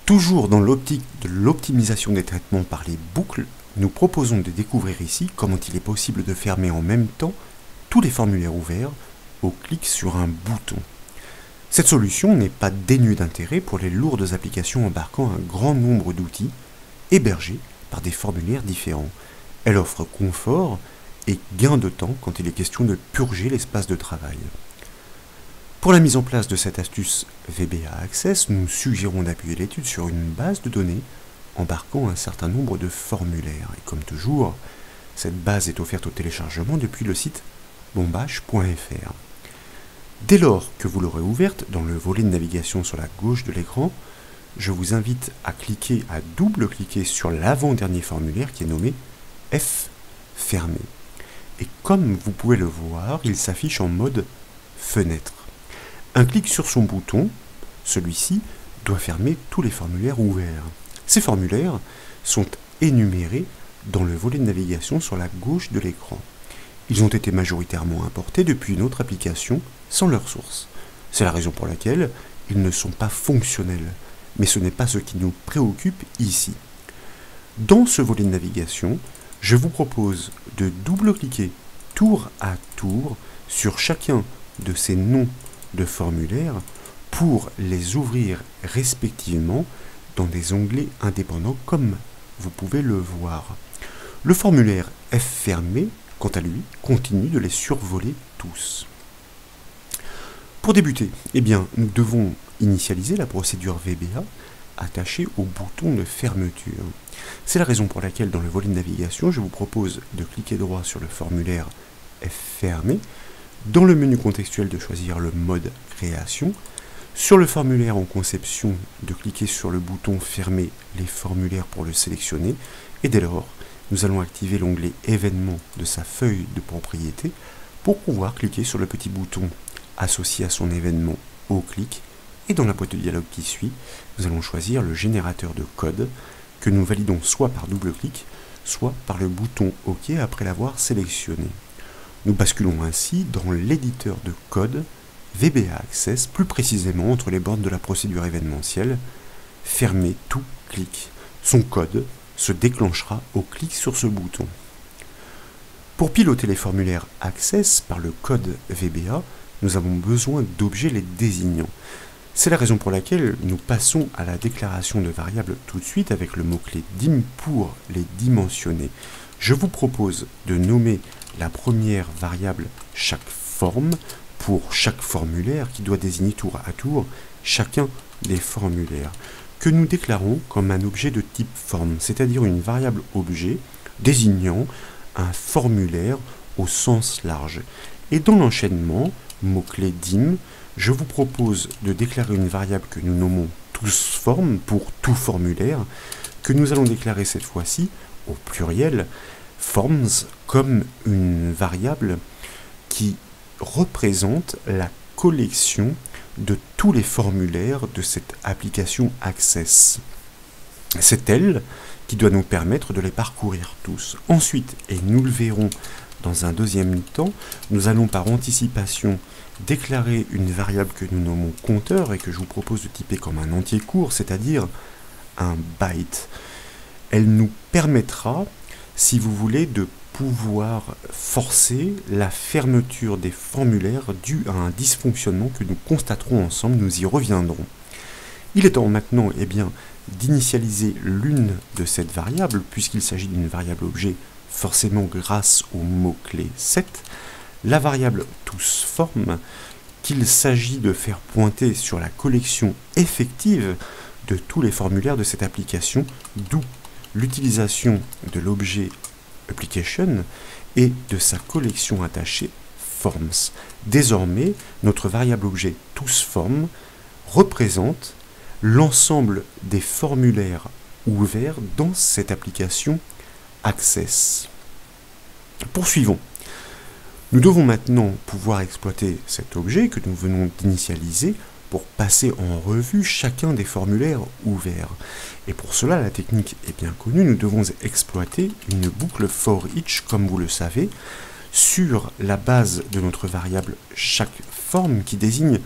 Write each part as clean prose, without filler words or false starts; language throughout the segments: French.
Toujours dans l'optique de l'optimisation des traitements par les boucles, nous proposons de découvrir ici comment il est possible de fermer en même temps tous les formulaires ouverts au clic sur un bouton. Cette solution n'est pas dénuée d'intérêt pour les lourdes applications embarquant un grand nombre d'outils hébergés par des formulaires différents. Elle offre confort et gain de temps quand il est question de purger l'espace de travail. Pour la mise en place de cette astuce VBA Access, nous suggérons d'appuyer l'étude sur une base de données embarquant un certain nombre de formulaires. Et comme toujours, cette base est offerte au téléchargement depuis le site bombache.fr. Dès lors que vous l'aurez ouverte, dans le volet de navigation sur la gauche de l'écran, je vous invite à double-cliquer sur l'avant-dernier formulaire qui est nommé F fermé. Et comme vous pouvez le voir, il s'affiche en mode fenêtre. Un clic sur son bouton, celui-ci doit fermer tous les formulaires ouverts. Ces formulaires sont énumérés dans le volet de navigation sur la gauche de l'écran. Ils ont été majoritairement importés depuis une autre application sans leur source. C'est la raison pour laquelle ils ne sont pas fonctionnels, mais ce n'est pas ce qui nous préoccupe ici. Dans ce volet de navigation, je vous propose de double-cliquer tour à tour sur chacun de ces noms de formulaires pour les ouvrir respectivement dans des onglets indépendants comme vous pouvez le voir. Le formulaire F fermé, quant à lui, continue de les survoler tous. Pour débuter, nous devons initialiser la procédure VBA attachée au bouton de fermeture. C'est la raison pour laquelle dans le volet de navigation, je vous propose de cliquer droit sur le formulaire F fermé, dans le menu contextuel de choisir le mode création, sur le formulaire en conception de cliquer sur le bouton fermer les formulaires pour le sélectionner, et dès lors, nous allons activer l'onglet événements de sa feuille de propriété pour pouvoir cliquer sur le petit bouton associé à son événement au clic, et dans la boîte de dialogue qui suit, nous allons choisir le générateur de code que nous validons soit par double-clic, soit par le bouton OK après l'avoir sélectionné. Nous basculons ainsi dans l'éditeur de code VBA Access, plus précisément entre les bornes de la procédure événementielle. Fermer tout clic. Son code se déclenchera au clic sur ce bouton. Pour piloter les formulaires Access par le code VBA, nous avons besoin d'objets les désignant. C'est la raison pour laquelle nous passons à la déclaration de variables tout de suite avec le mot-clé dim pour les dimensionner. Je vous propose de nommer la première variable chaque forme pour chaque formulaire qui doit désigner tour à tour chacun des formulaires que nous déclarons comme un objet de type forme, c'est-à-dire une variable objet désignant un formulaire au sens large. Et dans l'enchaînement, mot-clé dim, je vous propose de déclarer une variable que nous nommons toSform pour tout formulaire, que nous allons déclarer cette fois-ci au pluriel forms comme une variable qui représente la collection de tous les formulaires de cette application Access. C'est elle qui doit nous permettre de les parcourir tous. Ensuite, et nous le verrons dans un deuxième temps, nous allons par anticipation déclarer une variable que nous nommons compteur et que je vous propose de typer comme un entier court, c'est-à-dire un byte. Elle nous permettra, si vous voulez, de pouvoir forcer la fermeture des formulaires due à un dysfonctionnement que nous constaterons ensemble, nous y reviendrons. Il est temps maintenant d'initialiser l'une de ces variables, puisqu'il s'agit d'une variable objet, forcément grâce au mot-clé set, la variable toSform, qu'il s'agit de faire pointer sur la collection effective de tous les formulaires de cette application, d'où l'utilisation de l'objet application et de sa collection attachée forms. Désormais, notre variable objet toSform représente l'ensemble des formulaires ouverts dans cette application Access. Poursuivons. Nous devons maintenant pouvoir exploiter cet objet que nous venons d'initialiser pour passer en revue chacun des formulaires ouverts. Et pour cela, la technique est bien connue, nous devons exploiter une boucle for each, comme vous le savez, sur la base de notre variable chaque forme qui désigne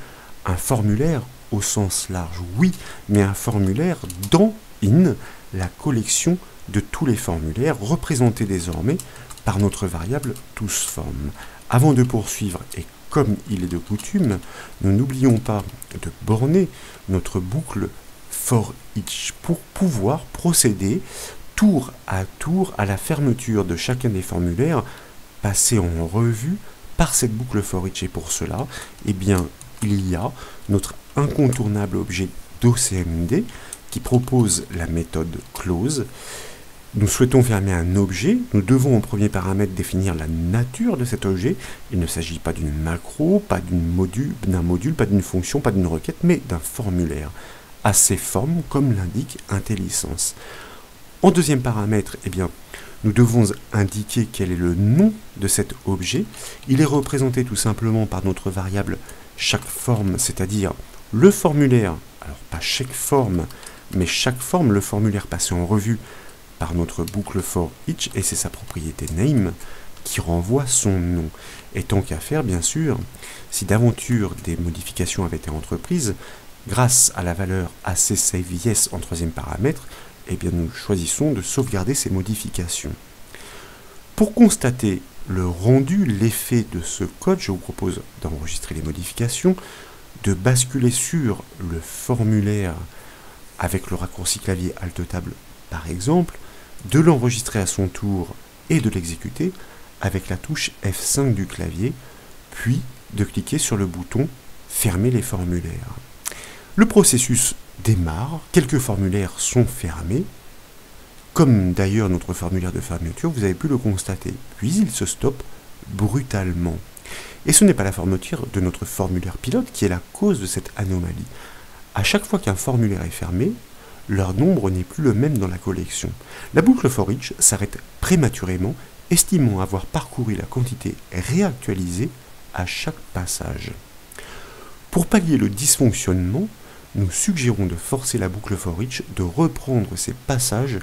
un formulaire au sens large, oui, mais un formulaire dans in, la collection de tous les formulaires, représentés désormais par notre variable toSform. Avant de poursuivre, et comme il est de coutume, nous n'oublions pas de borner notre boucle forEach pour pouvoir procéder tour à la fermeture de chacun des formulaires passés en revue par cette boucle forEach. Et pour cela, eh bien, il y a notre incontournable objet docmd qui propose la méthode close. Nous souhaitons fermer un objet, nous devons en premier paramètre définir la nature de cet objet. Il ne s'agit pas d'une macro, pas d'un module, pas d'une fonction, pas d'une requête, mais d'un formulaire, à ses formes comme l'indique IntelliSense. En deuxième paramètre, eh bien, nous devons indiquer quel est le nom de cet objet. Il est représenté tout simplement par notre variable chaque forme, c'est-à-dire le formulaire, alors pas chaque forme, mais chaque forme, le formulaire passé en revue par notre boucle forEach, et c'est sa propriété name qui renvoie son nom. Et tant qu'à faire, bien sûr, si d'aventure des modifications avaient été entreprises, grâce à la valeur ACSaveYes en troisième paramètre, eh bien nous choisissons de sauvegarder ces modifications. Pour constater le rendu, l'effet de ce code, je vous propose d'enregistrer les modifications, de basculer sur le formulaire avec le raccourci clavier Alt-Table par exemple, de l'enregistrer à son tour et de l'exécuter avec la touche F5 du clavier, puis de cliquer sur le bouton Fermer les formulaires. Le processus démarre, quelques formulaires sont fermés, comme d'ailleurs notre formulaire de fermeture, vous avez pu le constater, puis il se stoppe brutalement. Et ce n'est pas la fermeture de notre formulaire pilote qui est la cause de cette anomalie. À chaque fois qu'un formulaire est fermé, leur nombre n'est plus le même dans la collection. La boucle forEach s'arrête prématurément, estimant avoir parcouru la quantité réactualisée à chaque passage. Pour pallier le dysfonctionnement, nous suggérons de forcer la boucle forEach de reprendre ces passages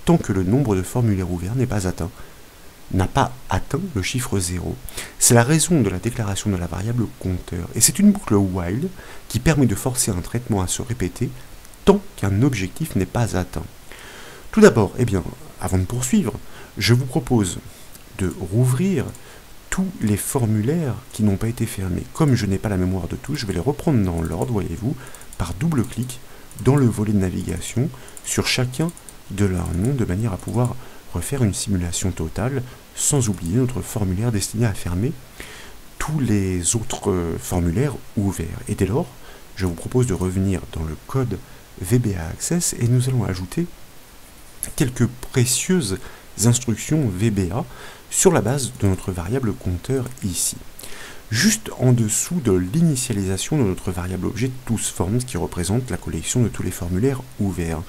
tant que le nombre de formulaires ouverts n'a pas atteint le chiffre 0. C'est la raison de la déclaration de la variable compteur. Et c'est une boucle while qui permet de forcer un traitement à se répéter tant qu'un objectif n'est pas atteint. Tout d'abord, eh bien, avant de poursuivre, je vous propose de rouvrir tous les formulaires qui n'ont pas été fermés. Comme je n'ai pas la mémoire de tous, je vais les reprendre dans l'ordre, voyez-vous, par double clic dans le volet de navigation sur chacun de leurs noms, de manière à pouvoir refaire une simulation totale, sans oublier notre formulaire destiné à fermer tous les autres formulaires ouverts. Et dès lors, je vous propose de revenir dans le code VBA Access et nous allons ajouter quelques précieuses instructions VBA sur la base de notre variable compteur ici. Juste en dessous de l'initialisation de notre variable objet toSforms qui représente la collection de tous les formulaires ouverts.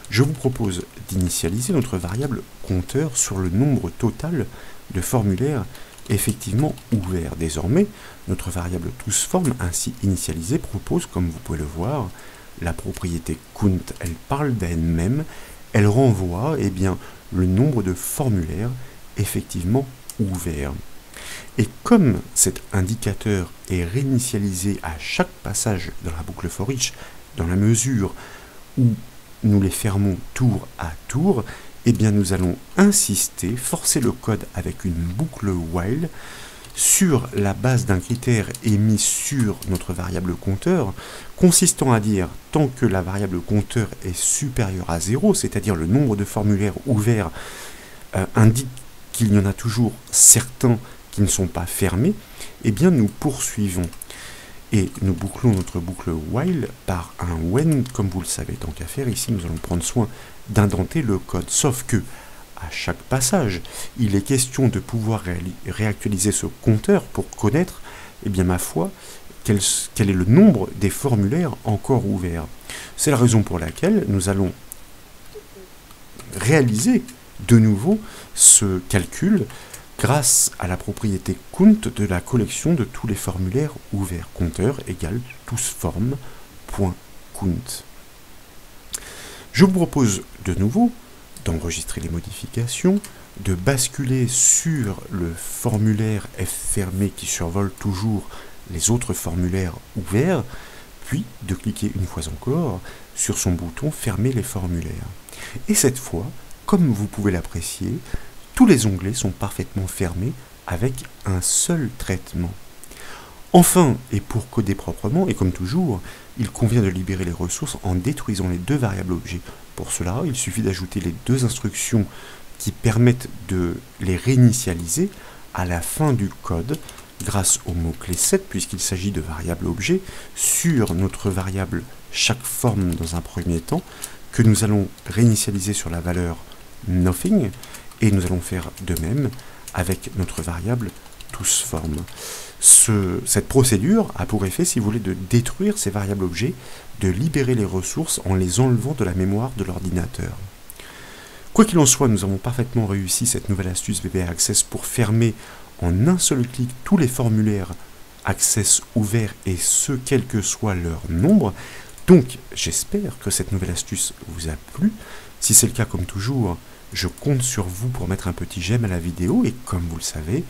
Je vous propose d'initialiser notre variable compteur sur le nombre total de formulaires effectivement ouverts. Désormais, notre variable toSform ainsi initialisée propose, comme vous pouvez le voir, la propriété count. Elle parle d'elle-même, elle renvoie eh bien, le nombre de formulaires effectivement ouverts. Et comme cet indicateur est réinitialisé à chaque passage dans la boucle forEach, dans la mesure où nous les fermons tour à tour, eh bien nous allons insister, forcer le code avec une boucle while sur la base d'un critère émis sur notre variable compteur, consistant à dire tant que la variable compteur est supérieure à 0, c'est-à-dire le nombre de formulaires ouverts indique qu'il y en a toujours certains qui ne sont pas fermés, eh bien nous poursuivons. Et nous bouclons notre boucle while par un when, comme vous le savez, tant qu'à faire. Ici, nous allons prendre soin d'indenter le code. Sauf que, à chaque passage, il est question de pouvoir réactualiser ce compteur pour connaître, eh bien, ma foi, quel est le nombre des formulaires encore ouverts. C'est la raison pour laquelle nous allons réaliser de nouveau ce calcul grâce à la propriété count de la collection de tous les formulaires ouverts. Compteur égale toSform.count. Je vous propose de nouveau d'enregistrer les modifications, de basculer sur le formulaire F fermé qui survole toujours les autres formulaires ouverts, puis de cliquer une fois encore sur son bouton « Fermer les formulaires ». Et cette fois, comme vous pouvez l'apprécier, tous les onglets sont parfaitement fermés avec un seul traitement. Enfin, et pour coder proprement, et comme toujours, il convient de libérer les ressources en détruisant les deux variables objets. Pour cela, il suffit d'ajouter les deux instructions qui permettent de les réinitialiser à la fin du code grâce au mot-clé set, puisqu'il s'agit de variables objets, sur notre variable chaque forme dans un premier temps, que nous allons réinitialiser sur la valeur nothing, et nous allons faire de même avec notre variable toSform. Cette procédure a pour effet, si vous voulez, de détruire ces variables objets, de libérer les ressources en les enlevant de la mémoire de l'ordinateur. Quoi qu'il en soit, nous avons parfaitement réussi cette nouvelle astuce VBA Access pour fermer en un seul clic tous les formulaires Access ouverts, et ce, quel que soit leur nombre. Donc, j'espère que cette nouvelle astuce vous a plu. Si c'est le cas, comme toujours, je compte sur vous pour mettre un petit j'aime à la vidéo, et comme vous le savez,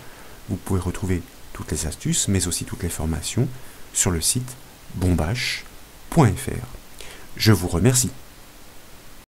vous pouvez retrouver toutes les astuces, mais aussi toutes les formations sur le site bombache.fr. Je vous remercie.